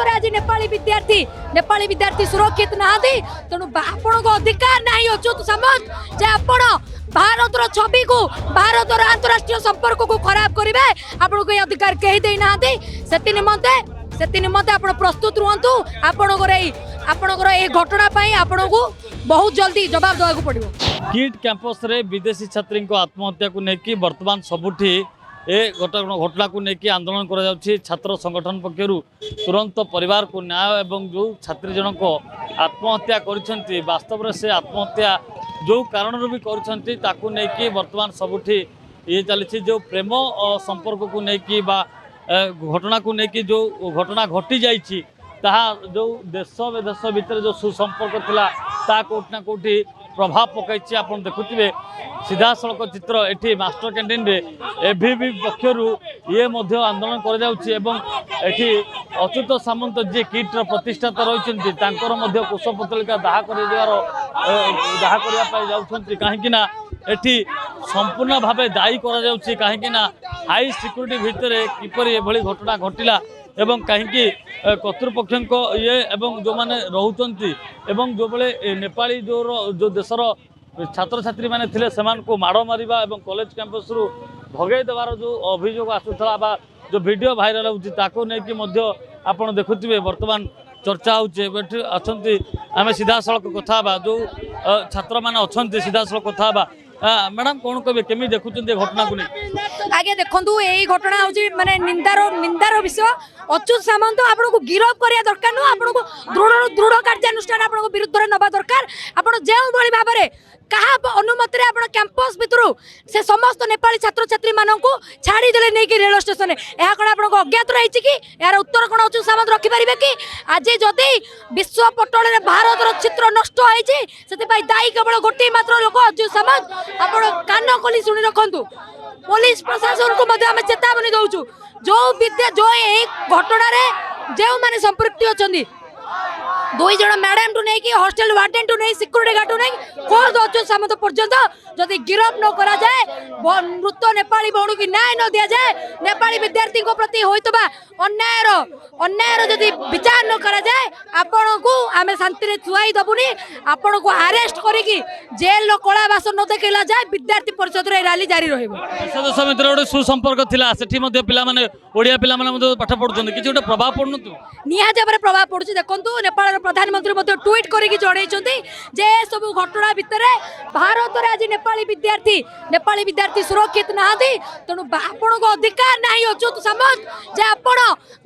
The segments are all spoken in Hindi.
आज नेपाली विद्यार्थी सुरक्षित नहांती तेणु आपण अधिकार नहीं अच्युत सामंत जे आपण भारत छवि को भारत अंतरराष्ट्रीय संपर्क को खराब करेंगे आपन को अधिकार कहीं दे ना से निमंते आप प्रस्तुत रुहतु आपणकर ये घटना आपण को बहुत जल्दी जवाब देवा पड़ो। किट कैंपस रे विदेशी छात्री आत्महत्या को लेकिन वर्तमान सबुठी ए घटना को लेकिन आंदोलन कर छात्र संगठन पक्षर तुरंत परिवार को न्याय एवं जो छात्री जनक आत्महत्या कर वास्तव में से आत्महत्या जो कारण भी कर वर्तमान सबुठी ये चली जो प्रेम संपर्क को लेकिन घटना को लेकिन जो घटना घटी जाइए जो देश विदेश भितर जो सुसंपर्क थिला ता कोठना कोठी प्रभाव पकई आप देखुवे सीधा सड़क चित्र एठी मास्टर कैंटीन रे एभीबी पक्षरु ये आंदोलन कर अच्युत सामंत जी किट्र प्रतिष्ठाता रही कुशपुतलिका दाह करने कहीं एठी संपूर्ण भाव दायी कहीं हाई सिक्यूरिटी भितर किपर एभली घटना घटिला एवं कहीं कर्तृपक्ष ये जो मैंने रोचंती एवं जो बड़े नेपाली जो देशर छात्र छात्री मैंने थे से माड़ मारिबा एवं कॉलेज कैंपस रु भगई देवार जो अभियोग आसूला बा जो वीडियो भाइराल होती नहीं आप देखुवे वर्तमान चर्चा होती आम सीधा सड़क कथा जो छात्र मैंने अच्छा सीधा सड़क कथा मैडम कौन कहे केमी देखुं घटना को नहीं आगे देखो यही घटना हूँ माने निंदार विषय अच्युत सामंत आपको गिरफ करिया दरकार नुह आपको दृढ़ कार्यानुष्ठान आपको विरुद्ध नवा दरकार आप जो भाव में कहा अनुमति आप कैंपस भितर से समस्त नेपाली छात्र छात्री मानक छाड़ीदे नहीं रेल स्टेशन यह कौन आप अज्ञात रही कि यार उत्तर कौन अच्युत सामंत रखिपारे कि आज जदि विश्व पटल में भारत चित्र नष्ट होती दायी केवल गोटे मात्र लोक अच्युत सामंत आप कान खोली शुणी रखु पुलिस प्रशासन को चेतावनी दौचु जो विद्या जो घटना जो मैंने संपृक्ति अच्छा दुई जन मैडम टू नहीं हॉस्टल वार्डन टू नहीं सिक्यूरिटी गार्ड टू नहीं खोद अच्युत सामंत पर्यंत जदि गिरफ न करा जाए मृत नेपाली भौणी की न्याय न दि जाए नेपाली विद्यार्थी प्रति होइतबा अन्यायर जदि विचार न करा जाए आपण को आमे शांति रे छुआई दबुनी आपण को अरेस्ट करिकी जेल कला बास न देखला जाए विद्यार्थी परिषद रे रैली जारी रहइबो। देश समिति रे सुसंपर्क थिला सेठी मध्ये पिला माने ओडिया पिला माने मध्ये पाठ पढुछन किछि गोटे प्रभाव पडनु निहाते भाव प्रभाव पड़ुछि देखंतु नेपाल प्रधानमंत्री मध्ये ट्वीट करिकी जणैछन्ती जे सब घटना भितर भारत रे आज नेपाली विद्यार्थी सुरक्षित नहांती तेणु आपण को अधिकार नहीं अच्युत सामंत जे आपण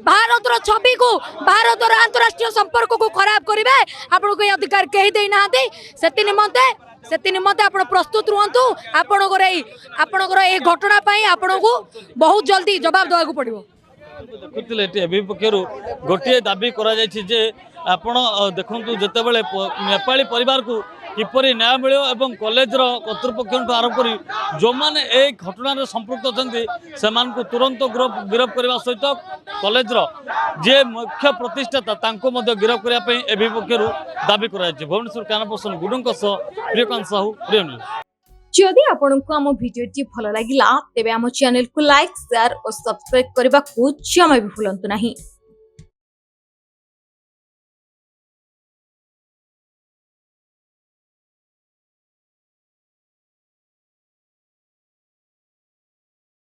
भारत छवि को भारत अंतरराष्ट्रीय संपर्क को खराब करेंगे आपन को अधिकार कहीं दे ना से निमंते आप प्रस्तुत रुहतु आपणकर ये घटना आपण को बहुत जल्दी जवाब देवा पड़ो। देखुले पक्षर गोटे दाबी देखु जिते नेपाली परिवार को किपरि न्याय मिले और कॉलेज कर्तृपक्ष आरंभ कर जो मैंने ये घटन संपृक्त अच्छा तुरंत गिरफ करने सहित कॉलेज जे मुख्य प्रतिष्ठाता गिरफ करने एबी पक्षर दाबी कर भुवनेश्वर कैमरापर्सन गुडुं प्रियकांत साहू प्रिय न्यूज। जदि आपंक आम भिडी भल लगा तेब आम चैनल को लाइक शेयर और सब्सक्राइब करने को जमा भी भूलु नहीं।